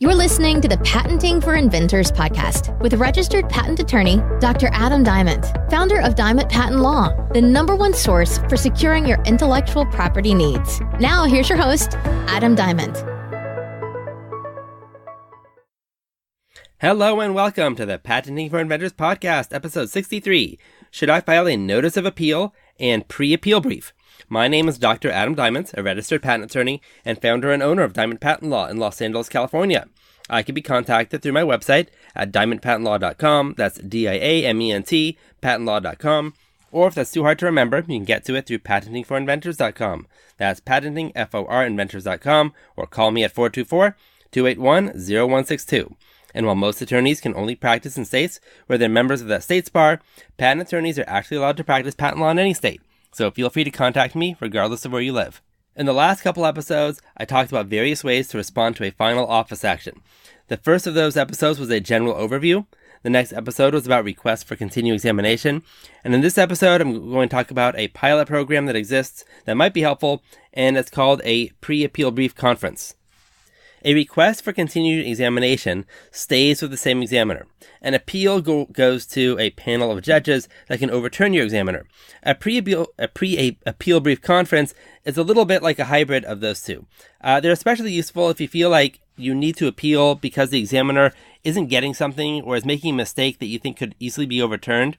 You're listening to the Patenting for Inventors podcast with registered patent attorney, Dr. Adam Diamond, founder of Diamond Patent Law, the #1 source for securing your intellectual property needs. Now, here's your host, Adam Diamond. Hello and welcome to the Patenting for Inventors podcast, episode 63. Should I file a notice of appeal and pre-appeal brief? My name is Dr. Adam Diamond, a registered patent attorney and founder and owner of Diamond Patent Law in Los Angeles, California. I can be contacted through my website at diamondpatentlaw.com. That's DIAMENT, patentlaw.com. Or if that's too hard to remember, you can get to it through patentingforinventors.com. That's patentingforinventors.com, or call me at 424-281-0162. And while most attorneys can only practice in states where they're members of that state's bar, patent attorneys are actually allowed to practice patent law in any state. So feel free to contact me regardless of where you live. In the last couple episodes, I talked about various ways to respond to a final office action. The first of those episodes was a general overview. The next episode was about requests for continued examination. And in this episode, I'm going to talk about a pilot program that exists that might be helpful, and it's called a PreAppeal Brief Conference. A request for continued examination stays with the same examiner. An appeal goes to a panel of judges that can overturn your examiner. A pre-appeal brief conference is a little bit like a hybrid of those two. They're especially useful if you feel like you need to appeal because the examiner isn't getting something or is making a mistake that you think could easily be overturned.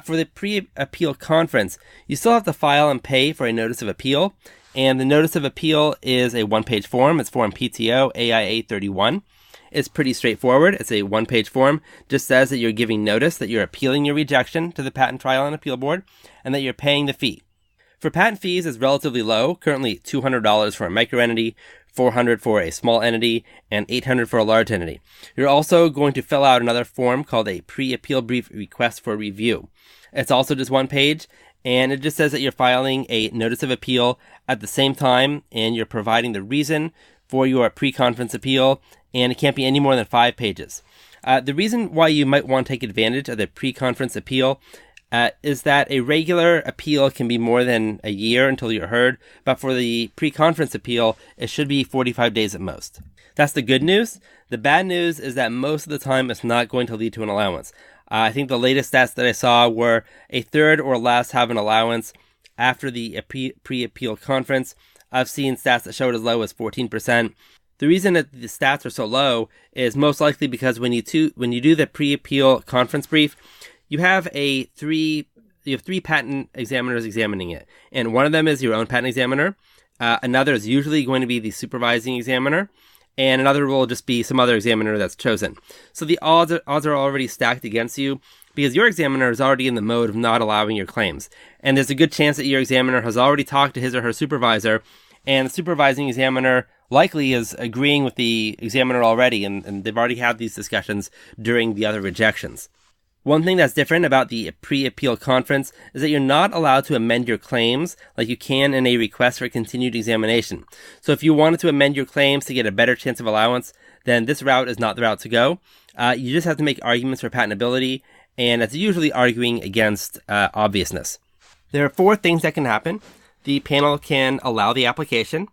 For the pre-appeal conference, you still have to file and pay for a notice of appeal. And the notice of appeal is a one-page form. It's form PTO AIA 31. It's pretty straightforward. It's a one-page form. Just says that you're giving notice that you're appealing your rejection to the Patent Trial and Appeal Board and that you're paying the fee. For patent fees, it's relatively low, currently $200 for a microentity, $400 for a small entity, and $800 for a large entity. You're also going to fill out another form called a pre-appeal brief request for review. It's also just one page, and it just says that you're filing a notice of appeal at the same time, and you're providing the reason for your pre-conference appeal, and it can't be any more than 5 pages. The reason why you might want to take advantage of the pre-conference appeal is that a regular appeal can be more than a year until you're heard, but for the pre-conference appeal, it should be 45 days at most. That's the good news. The bad news is that most of the time it's not going to lead to an allowance. I think the latest stats that I saw were a third or less have an allowance after the pre-appeal conference. I've seen stats that showed as low as 14%. The reason that the stats are so low is most likely because when you do the pre-appeal conference brief, you have three patent examiners examining it, and one of them is your own patent examiner. Another is usually going to be the supervising examiner, and another will just be some other examiner that's chosen. So the odds are already stacked against you because your examiner is already in the mode of not allowing your claims. And there's a good chance that your examiner has already talked to his or her supervisor, and the supervising examiner likely is agreeing with the examiner already, and they've already had these discussions during the other rejections. One thing that's different about the pre-appeal conference is that you're not allowed to amend your claims like you can in a request for continued examination. So if you wanted to amend your claims to get a better chance of allowance, then this route is not the route to go. You just have to make arguments for patentability, and it's usually arguing against obviousness. There are 4 things that can happen. The panel can allow the application.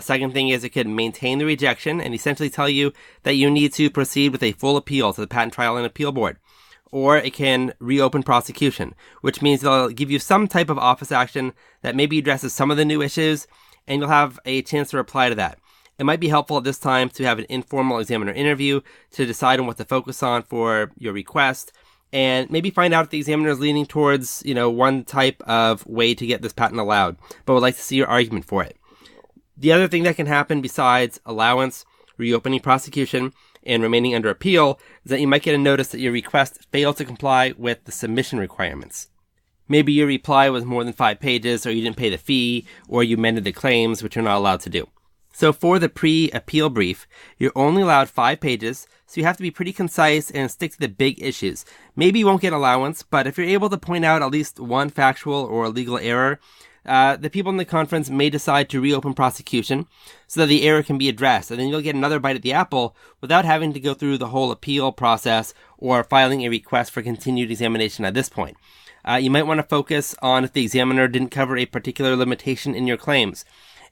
Second thing is it can maintain the rejection and essentially tell you that you need to proceed with a full appeal to the Patent Trial and Appeal Board. Or it can reopen prosecution, which means they'll give you some type of office action that maybe addresses some of the new issues, and you'll have a chance to reply to that. It might be helpful at this time to have an informal examiner interview to decide on what to focus on for your request, and maybe find out if the examiner is leaning towards, one type of way to get this patent allowed, but would like to see your argument for it. The other thing that can happen besides allowance, reopening prosecution, and remaining under appeal is that you might get a notice that your request failed to comply with the submission requirements. Maybe your reply was more than 5 pages, or you didn't pay the fee, or you amended the claims, which you're not allowed to do. So for the pre-appeal brief, you're only allowed 5 pages, so you have to be pretty concise and stick to the big issues. Maybe you won't get allowance, but if you're able to point out at least one factual or legal error, the people in the conference may decide to reopen prosecution so that the error can be addressed, and then you'll get another bite at the apple without having to go through the whole appeal process or filing a request for continued examination at this point. You might want to focus on if the examiner didn't cover a particular limitation in your claims.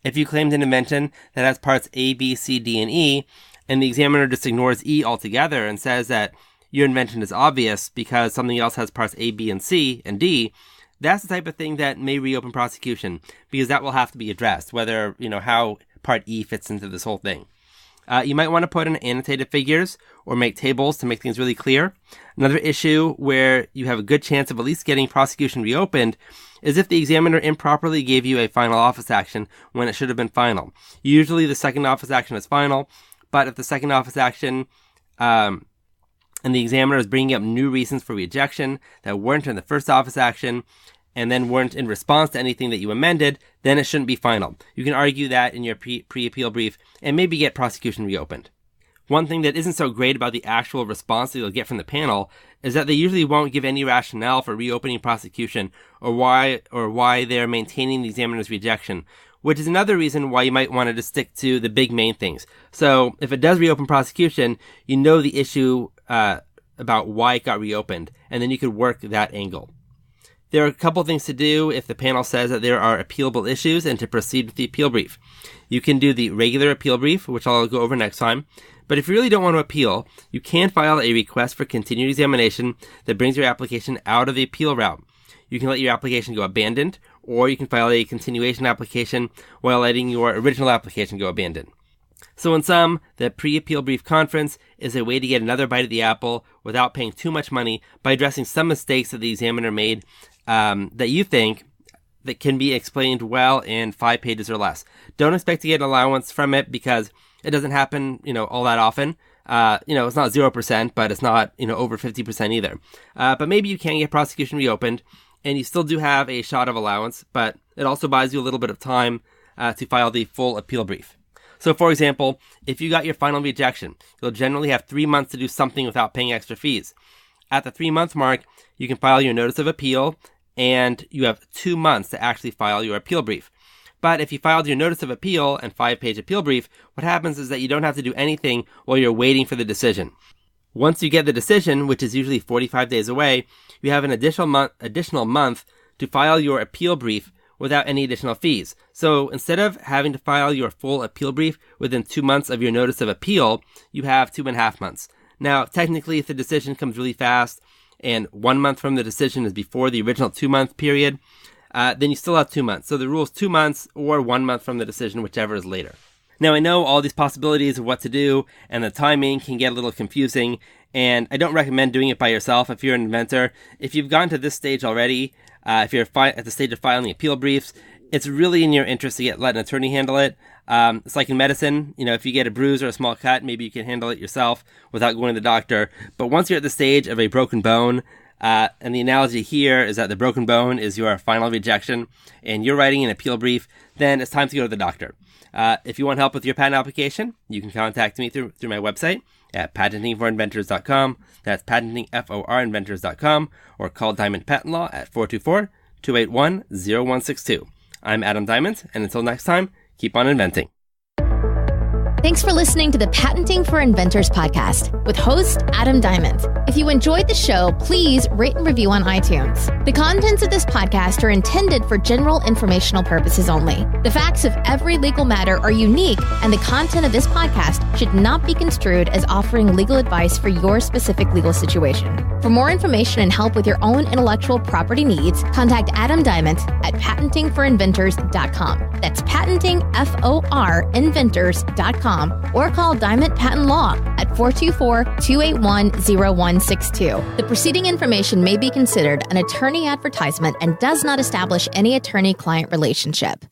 If you claimed an invention that has parts A, B, C, D, and E, and the examiner just ignores E altogether and says that your invention is obvious because something else has parts A, B, and C, and D, that's the type of thing that may reopen prosecution, because that will have to be addressed, whether, how part E fits into this whole thing. You might want to put in annotated figures or make tables to make things really clear. Another issue where you have a good chance of at least getting prosecution reopened is if the examiner improperly gave you a final office action when it should have been final. Usually the second office action is final, but if the second office action and the examiner is bringing up new reasons for rejection that weren't in the first office action and then weren't in response to anything that you amended, then it shouldn't be final. You can argue that in your pre-appeal brief and maybe get prosecution reopened. One thing that isn't so great about the actual response that you'll get from the panel is that they usually won't give any rationale for reopening prosecution or why they're maintaining the examiner's rejection, which is another reason why you might want to just stick to the big main things. So if it does reopen prosecution, you know the issue about why it got reopened, and then you could work that angle. There are a couple things to do if the panel says that there are appealable issues and to proceed with the appeal brief. You can do the regular appeal brief, which I'll go over next time. But if you really don't want to appeal, you can file a request for continued examination that brings your application out of the appeal route. You can let your application go abandoned, or you can file a continuation application while letting your original application go abandoned. So in sum, the pre-appeal brief conference is a way to get another bite at the apple without paying too much money by addressing some mistakes that the examiner made that you think that can be explained well in 5 pages or less. Don't expect to get an allowance from it because it doesn't happen, all that often. It's not 0%, but it's not, over 50% either. But maybe you can get prosecution reopened and you still do have a shot of allowance, but it also buys you a little bit of time to file the full appeal brief. So for example, if you got your final rejection, you'll generally have 3 months to do something without paying extra fees. At the 3-month mark, you can file your notice of appeal, and you have 2 months to actually file your appeal brief. But if you filed your notice of appeal and 5-page appeal brief, what happens is that you don't have to do anything while you're waiting for the decision. Once you get the decision, which is usually 45 days away, you have an additional month to file your appeal brief without any additional fees. So instead of having to file your full appeal brief within 2 months of your notice of appeal, you have 2.5 months. Now, technically, if the decision comes really fast and 1 month from the decision is before the original 2-month period, then you still have 2 months. So the rule is 2 months or 1 month from the decision, whichever is later. Now, I know all these possibilities of what to do, and the timing can get a little confusing, and I don't recommend doing it by yourself if you're an inventor. If you've gone to this stage already, if you're at the stage of filing appeal briefs, it's really in your interest to let an attorney handle it. It's like in medicine, if you get a bruise or a small cut, maybe you can handle it yourself without going to the doctor. But once you're at the stage of a broken bone, and the analogy here is that the broken bone is your final rejection, and you're writing an appeal brief, then it's time to go to the doctor. If you want help with your patent application, you can contact me through my website at patentingforinventors.com. That's patentingforinventors.com, or call Diamond Patent Law at 424-281-0162. I'm Adam Diamond, and until next time, keep on inventing. Thanks for listening to the Patenting for Inventors podcast with host Adam Diamond. If you enjoyed the show, please rate and review on iTunes. The contents of this podcast are intended for general informational purposes only. The facts of every legal matter are unique, and the content of this podcast should not be construed as offering legal advice for your specific legal situation. For more information and help with your own intellectual property needs, contact Adam Diamond at patentingforinventors.com. That's patentingforinventors.com, or call Diamond Patent Law at 424-281-0162. The preceding information may be considered an attorney advertisement and does not establish any attorney-client relationship.